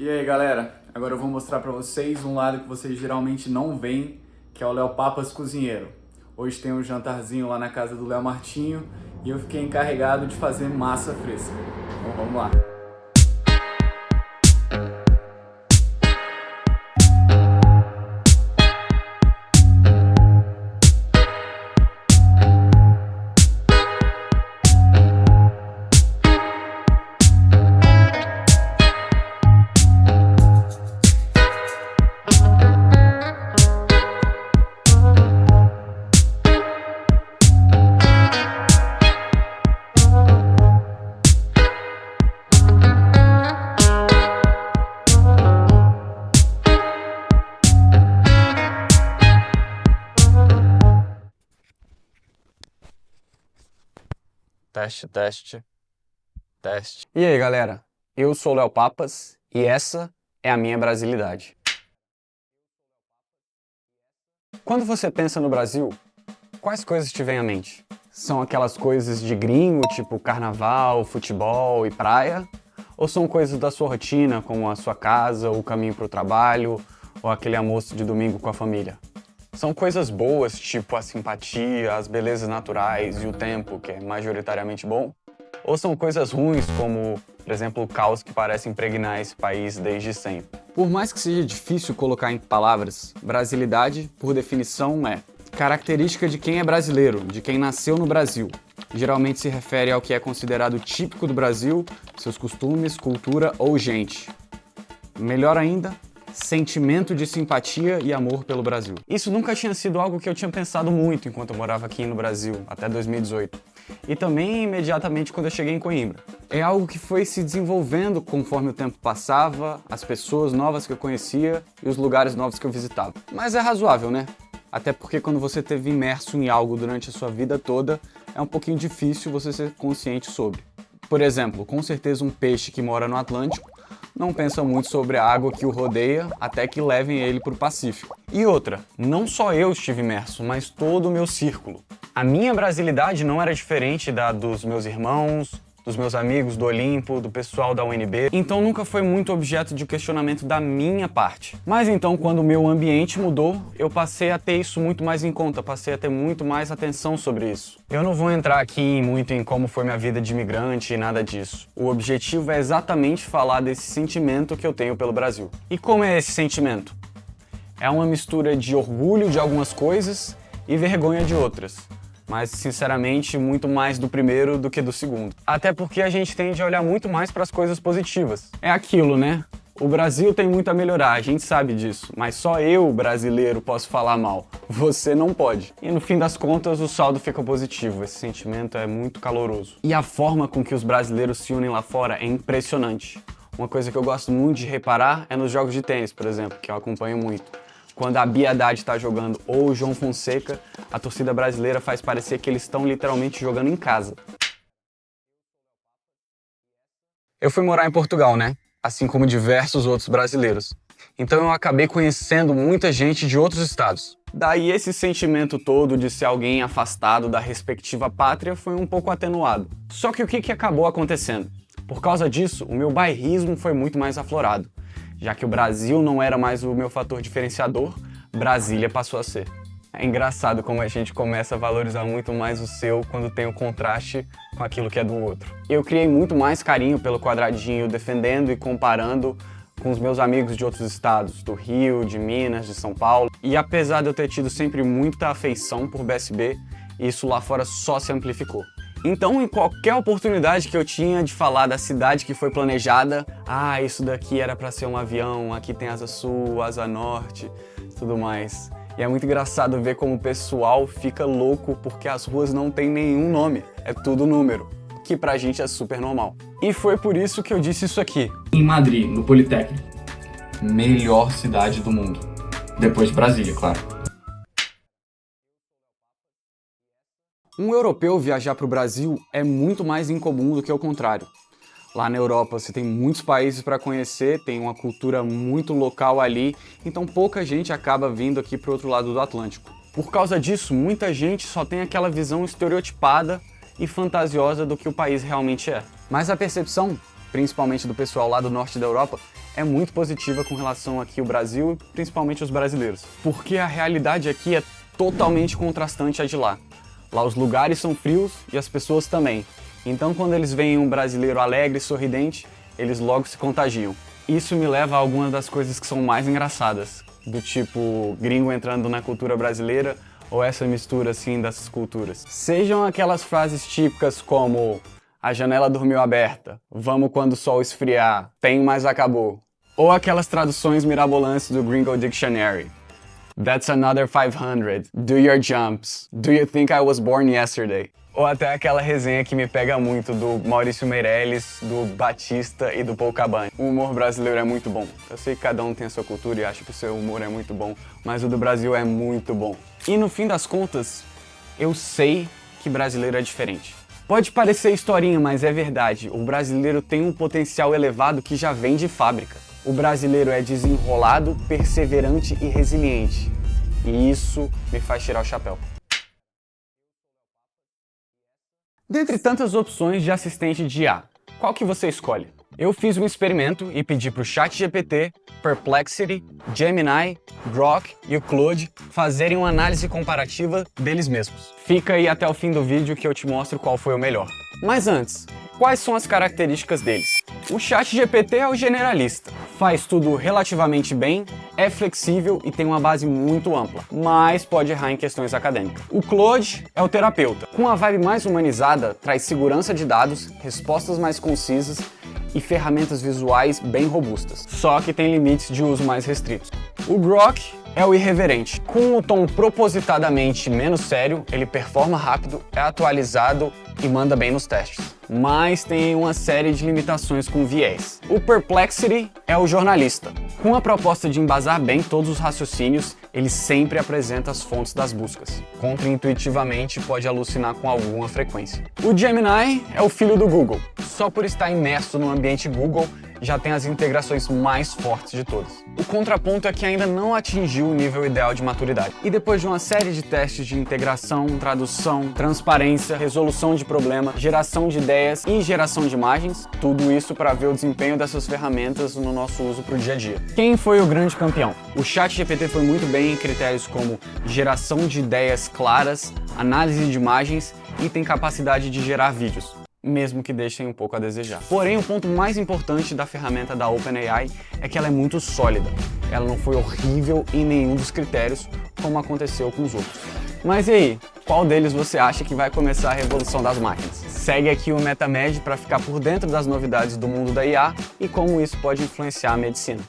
E aí galera, agora eu vou mostrar pra vocês um lado que vocês geralmente não veem, que é o Léo Papas cozinheiro. Hoje tem um jantarzinho lá na casa do Léo Martinho e eu fiquei encarregado de fazer massa fresca. Então vamos lá. Teste, teste, teste. E aí, galera? Eu sou o Léo Papas e essa é a minha brasilidade. Quando você pensa no Brasil, quais coisas te vêm à mente? São aquelas coisas de gringo, tipo carnaval, futebol e praia? Ou são coisas da sua rotina, como a sua casa, o caminho para o trabalho, ou aquele almoço de domingo com a família? São coisas boas, tipo a simpatia, as belezas naturais e o tempo, que é majoritariamente bom? Ou são coisas ruins, como, por exemplo, o caos que parece impregnar esse país desde sempre? Por mais que seja difícil colocar em palavras, brasilidade, por definição, é característica de quem é brasileiro, de quem nasceu no Brasil. Geralmente se refere ao que é considerado típico do Brasil, seus costumes, cultura ou gente. Melhor ainda, sentimento de simpatia e amor pelo Brasil. Isso nunca tinha sido algo que eu tinha pensado muito enquanto eu morava aqui no Brasil, até 2018. E também imediatamente quando eu cheguei em Coimbra. É algo que foi se desenvolvendo conforme o tempo passava, as pessoas novas que eu conhecia e os lugares novos que eu visitava. Mas é razoável, né? Até porque quando você esteve imerso em algo durante a sua vida toda, é um pouquinho difícil você ser consciente sobre. Por exemplo, com certeza um peixe que mora no Atlântico não pensa muito sobre a água que o rodeia até que levem ele para o Pacífico. E outra, não só eu estive imerso, mas todo o meu círculo. A minha brasilidade não era diferente da dos meus irmãos, dos meus amigos do Olimpo, do pessoal da UNB, então nunca foi muito objeto de questionamento da minha parte. Mas então, quando o meu ambiente mudou, eu passei a ter isso muito mais em conta, passei a ter muito mais atenção sobre isso. Eu não vou entrar aqui muito em como foi minha vida de imigrante e nada disso. O objetivo é exatamente falar desse sentimento que eu tenho pelo Brasil. E como é esse sentimento? É uma mistura de orgulho de algumas coisas e vergonha de outras. Mas, sinceramente, muito mais do primeiro do que do segundo. Até porque a gente tende a olhar muito mais para as coisas positivas. É aquilo, né? O Brasil tem muito a melhorar, a gente sabe disso. Mas só eu, brasileiro, posso falar mal. Você não pode. E no fim das contas, o saldo fica positivo. Esse sentimento é muito caloroso. E a forma com que os brasileiros se unem lá fora é impressionante. Uma coisa que eu gosto muito de reparar é nos jogos de tênis, por exemplo, que eu acompanho muito. Quando a Bia Haddad está jogando ou o João Fonseca, a torcida brasileira faz parecer que eles estão literalmente jogando em casa. Eu fui morar em Portugal, né? Assim como diversos outros brasileiros. Então eu acabei conhecendo muita gente de outros estados. Daí esse sentimento todo de ser alguém afastado da respectiva pátria foi um pouco atenuado. Só que o que acabou acontecendo? Por causa disso, o meu bairrismo foi muito mais aflorado. Já que o Brasil não era mais o meu fator diferenciador, Brasília passou a ser. É engraçado como a gente começa a valorizar muito mais o seu quando tem o contraste com aquilo que é do outro. Eu criei muito mais carinho pelo quadradinho, defendendo e comparando com os meus amigos de outros estados, do Rio, de Minas, de São Paulo. E apesar de eu ter tido sempre muita afeição por BSB, isso lá fora só se amplificou. Então, em qualquer oportunidade que eu tinha de falar da cidade que foi planejada, isso daqui era para ser um avião, aqui tem asa sul, asa norte, tudo mais. E é muito engraçado ver como o pessoal fica louco porque as ruas não tem nenhum nome, é tudo número, que pra gente é super normal. E foi por isso que eu disse isso aqui. Em Madrid, no Politécnico. Melhor cidade do mundo. Depois de Brasília, claro. Um europeu viajar para o Brasil é muito mais incomum do que o contrário. Lá na Europa você tem muitos países para conhecer, tem uma cultura muito local ali, então pouca gente acaba vindo aqui para o outro lado do Atlântico. Por causa disso, muita gente só tem aquela visão estereotipada e fantasiosa do que o país realmente é. Mas a percepção principalmente do pessoal lá do norte da Europa, é muito positiva com relação aqui ao Brasil e principalmente os brasileiros. Porque a realidade aqui é totalmente contrastante à de lá. Lá os lugares são frios e as pessoas também. Então quando eles veem um brasileiro alegre e sorridente, eles logo se contagiam. Isso me leva a algumas das coisas que são mais engraçadas, do tipo gringo entrando na cultura brasileira ou essa mistura assim dessas culturas. Sejam aquelas frases típicas como a janela dormiu aberta, vamos quando o sol esfriar, tem mas acabou. Ou aquelas traduções mirabolantes do Gringo Dictionary. That's another 500, do your jumps, do you think I was born yesterday? Ou até aquela resenha que me pega muito do Maurício Meirelles, do Batista e do Paul Cabane. O humor brasileiro é muito bom. Eu sei que cada um tem a sua cultura e acha que o seu humor é muito bom, mas o do Brasil é muito bom. E no fim das contas, eu sei que brasileiro é diferente. Pode parecer historinha, mas é verdade. O brasileiro tem um potencial elevado que já vem de fábrica. O brasileiro é desenrolado, perseverante e resiliente. E isso me faz tirar o chapéu. Dentre tantas opções de assistente de IA, qual que você escolhe? Eu fiz um experimento e pedi para o ChatGPT, Perplexity, Gemini, Grok e o Claude fazerem uma análise comparativa deles mesmos. Fica aí até o fim do vídeo que eu te mostro qual foi o melhor. Mas antes, quais são as características deles? O ChatGPT é o generalista, faz tudo relativamente bem, é flexível e tem uma base muito ampla, mas pode errar em questões acadêmicas. O Claude é o terapeuta, com a vibe mais humanizada, traz segurança de dados, respostas mais concisas e ferramentas visuais bem robustas, só que tem limites de uso mais restritos. O Grok é o irreverente. Com um tom propositadamente menos sério, ele performa rápido, é atualizado e manda bem nos testes. Mas tem uma série de limitações com viés. O Perplexity é o jornalista. Com a proposta de embasar bem todos os raciocínios, ele sempre apresenta as fontes das buscas. Contraintuitivamente, pode alucinar com alguma frequência. O Gemini é o filho do Google. Só por estar imerso no ambiente Google, já tem as integrações mais fortes de todas. O contraponto é que ainda não atingiu o nível ideal de maturidade. E depois de uma série de testes de integração, tradução, transparência, resolução de problema, geração de ideias e geração de imagens, tudo isso para ver o desempenho dessas ferramentas no nosso uso para o dia a dia. Quem foi o grande campeão? O ChatGPT foi muito bem em critérios como geração de ideias claras, análise de imagens e tem capacidade de gerar vídeos, mesmo que deixem um pouco a desejar. Porém, o ponto mais importante da ferramenta da OpenAI é que ela é muito sólida. Ela não foi horrível em nenhum dos critérios, como aconteceu com os outros. Mas e aí, qual deles você acha que vai começar a revolução das máquinas? Segue aqui o MetaMed para ficar por dentro das novidades do mundo da IA e como isso pode influenciar a medicina.